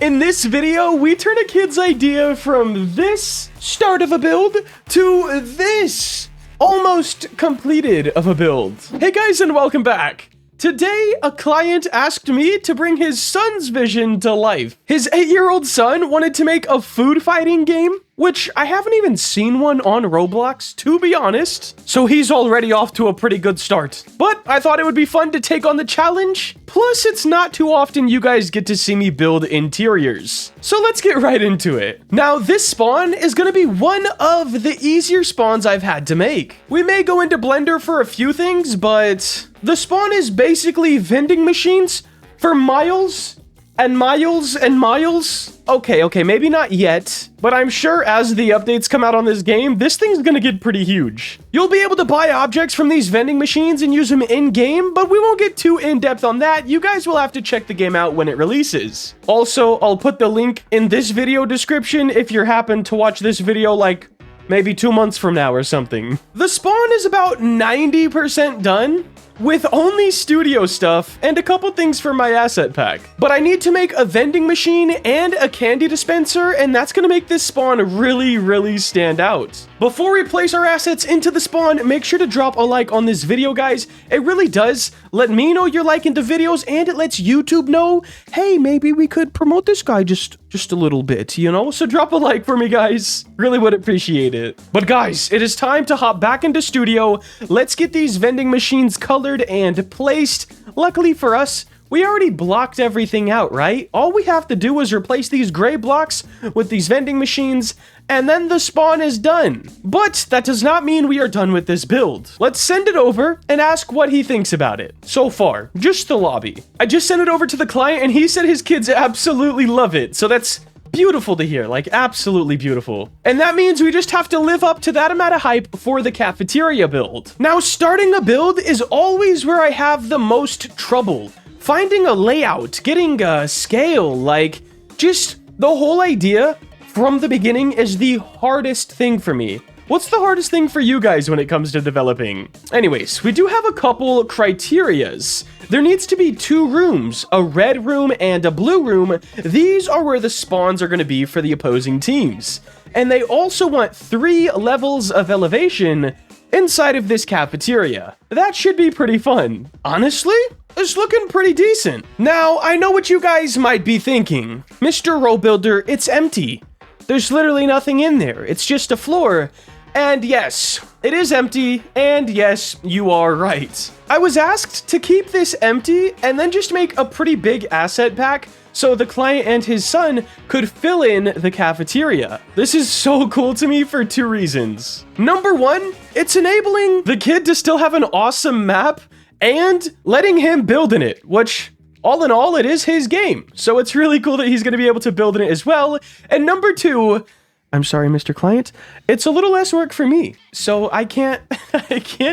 In this video, we turn a kid's idea from this start of a build to this almost completed of a build. Hey guys, and welcome back. Today, a client asked me to bring his son's vision to life. His 8-year-old son wanted to make a food fighting game, which I haven't even seen one on Roblox, to be honest. So he's already off to a pretty good start. But I thought it would be fun to take on the challenge. Plus, it's not too often you guys get to see me build interiors. So let's get right into it. Now, this spawn is gonna be one of the easier spawns I've had to make. We may go into Blender for a few things, but the spawn is basically vending machines for miles and miles and miles. Okay, maybe not yet, but I'm sure as the updates come out on this game, this thing's gonna get pretty huge. You'll be able to buy objects from these vending machines and use them in-game, but we won't get too in-depth on that. You guys will have to check the game out when it releases. Also, I'll put the link in this video description if you happen to watch this video like maybe 2 months from now or something. The spawn is about 90% done, with only studio stuff and a couple things for my asset pack. But I need to make a vending machine and a candy dispenser, and that's gonna make this spawn really stand out. Before we place our assets into the spawn, make sure to drop a like on this video, guys. It really does let me know you're liking the videos, and it lets YouTube know, hey, maybe we could promote this guy just a little bit, you know? So drop a like for me, guys. Really would appreciate it. But guys, it is time to hop back into studio. Let's get these vending machines colored and placed. Luckily for us, we already blocked everything out, right? All we have to do is replace these gray blocks with these vending machines, and then the spawn is done. But that does not mean we are done with this build. Let's send it over and ask what he thinks about it. So far, just the lobby. I just sent it over to the client, and he said his kids absolutely love it. So that's beautiful to hear, like absolutely beautiful. And that means we just have to live up to that amount of hype for the cafeteria build. Now, starting a build is always where I have the most trouble. Finding a layout, getting a scale, like just the whole idea from the beginning is the hardest thing for me. What's the hardest thing for you guys when it comes to developing? Anyways, we do have a couple criterias. There needs to be 2 rooms, a red room and a blue room. These are where the spawns are going to be for the opposing teams. And they also want 3 levels of elevation inside of this cafeteria. That should be pretty fun. Honestly, it's looking pretty decent. Now, I know what you guys might be thinking. Mr. Row Builder, it's empty. There's literally nothing in there. It's just a floor. And yes, it is empty, and yes, you are right. I was asked to keep this empty and then just make a pretty big asset pack so the client and his son could fill in the cafeteria. This is so cool to me for 2 reasons. Number 1, it's enabling the kid to still have an awesome map and letting him build in it, which all in all, it is his game. So it's really cool that he's going to be able to build in it as well. And number 2, I'm sorry, Mr. Client, it's a little less work for me, so I can't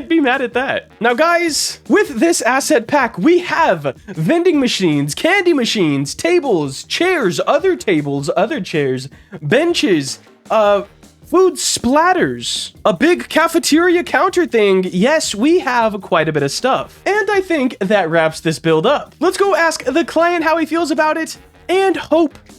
be mad at that. Now, guys, with this asset pack, we have vending machines, candy machines, tables, chairs, other tables, other chairs, benches, food splatters, a big cafeteria counter thing. Yes, we have quite a bit of stuff. And I think that wraps this build up. Let's go ask the client how he feels about it and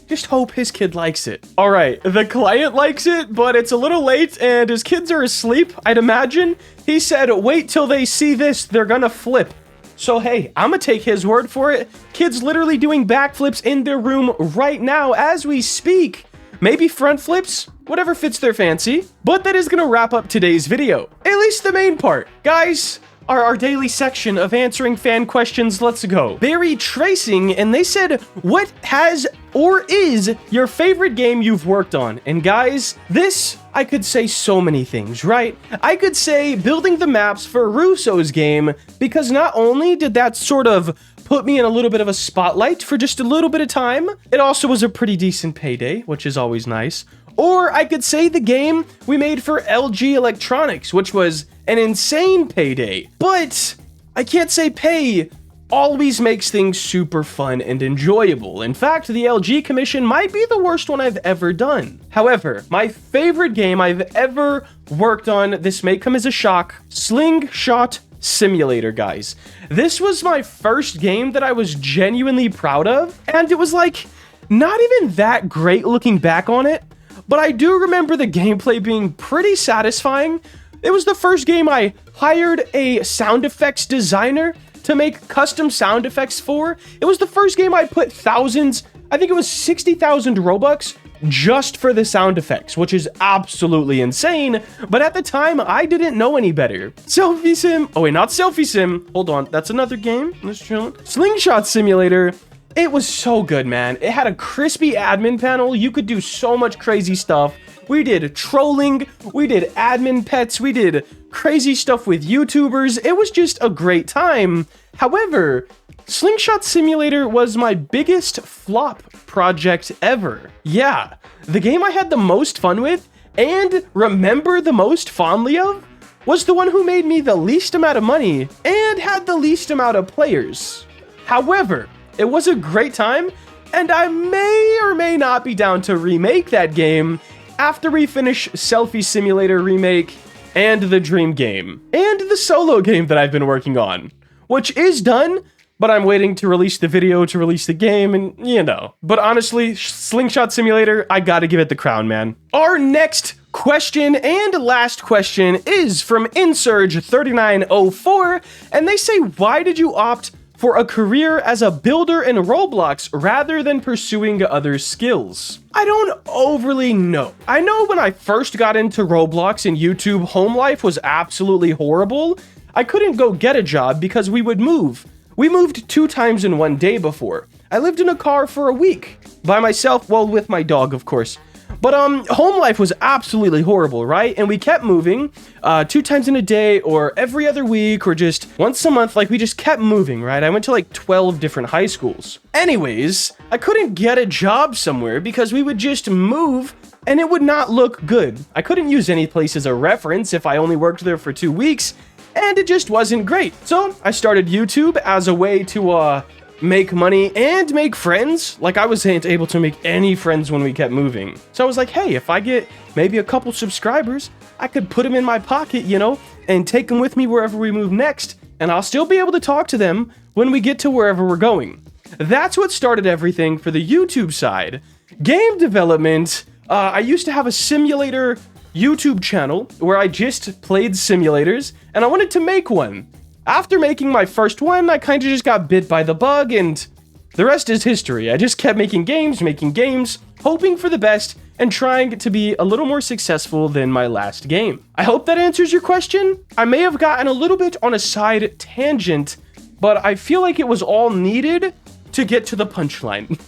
just hope his kid likes it. All right, the client likes it, but it's a little late and his kids are asleep, I'd imagine. He said, wait till they see this, they're gonna flip. So hey, I'm gonna take his word for it. Kids literally doing backflips in their room right now as we speak. Maybe front flips, whatever fits their fancy. But that is gonna wrap up today's video. At least the main part. Guys, our daily section of answering fan questions. Let's go. Barry Tracing, and they said, what has or is your favorite game you've worked on? And guys, this, I could say so many things, right? I could say building the maps for Russo's game, because not only did that sort of put me in a little bit of a spotlight for just a little bit of time, it also was a pretty decent payday, which is always nice. Or I could say the game we made for LG Electronics, which was an insane payday. But I can't say pay always makes things super fun and enjoyable. In fact, the LG commission might be the worst one I've ever done. However, my favorite game I've ever worked on, this may come as a shock, Slingshot Simulator, guys. This was my first game that I was genuinely proud of, and it was like not even that great looking back on it, but I do remember the gameplay being pretty satisfying. It was the first game I hired a sound effects designer to make custom sound effects for. It was the first game I put thousands, I think it was 60,000 Robux just for the sound effects, which is absolutely insane. But at the time, I didn't know any better. Selfie Sim. Oh wait, not Selfie Sim. Hold on, that's another game. Let's chill. Slingshot Simulator. It was so good, man. It had a crispy admin panel. You could do so much crazy stuff. We did trolling, we did admin pets, we did crazy stuff with YouTubers. It was just a great time. However, Slingshot Simulator was my biggest flop project ever. Yeah, the game I had the most fun with and remember the most fondly of was the one who made me the least amount of money and had the least amount of players. However, it was a great time, and I may or may not be down to remake that game after we finish Selfie Simulator Remake and the Dream Game, and the solo game that I've been working on, which is done, but I'm waiting to release the video to release the game, and you know. But honestly, Slingshot Simulator, I gotta give it the crown, man. Our next question and last question is from Insurge3904, and they say, why did you opt for a career as a builder in Roblox rather than pursuing other skills? I don't overly know. I know when I first got into Roblox and YouTube, home life was absolutely horrible. I couldn't go get a job because we would move. We moved 2 times in one day before. I lived in a car for a week by myself, well, with my dog, of course. But home life was absolutely horrible, right? And we kept moving 2 times in a day or every other week or just once a month. Like, we just kept moving, right? I went to like 12 different high schools. Anyways, I couldn't get a job somewhere because we would just move and it would not look good. I couldn't use any place as a reference if I only worked there for 2 weeks, and it just wasn't great. So I started YouTube as a way to make money and make friends. Like, I wasn't able to make any friends when we kept moving. So I was like, hey, if I get maybe a couple subscribers, I could put them in my pocket, you know, and take them with me wherever we move next, and I'll still be able to talk to them when we get to wherever we're going. That's what started everything for the YouTube side. Game development, I used to have a simulator YouTube channel where I just played simulators, and I wanted to make one. After making my first one, I kind of just got bit by the bug, and the rest is history. I just kept making games, hoping for the best, and trying to be a little more successful than my last game. I hope that answers your question. I may have gotten a little bit on a side tangent, but I feel like it was all needed to get to the punchline.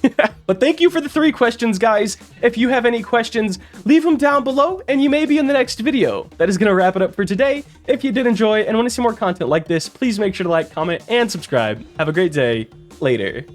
But thank you for the 3 questions, guys. If you have any questions, leave them down below and you may be in the next video. That is going to wrap it up for today. If you did enjoy and want to see more content like this, please make sure to like, comment, and subscribe. Have a great day. Later.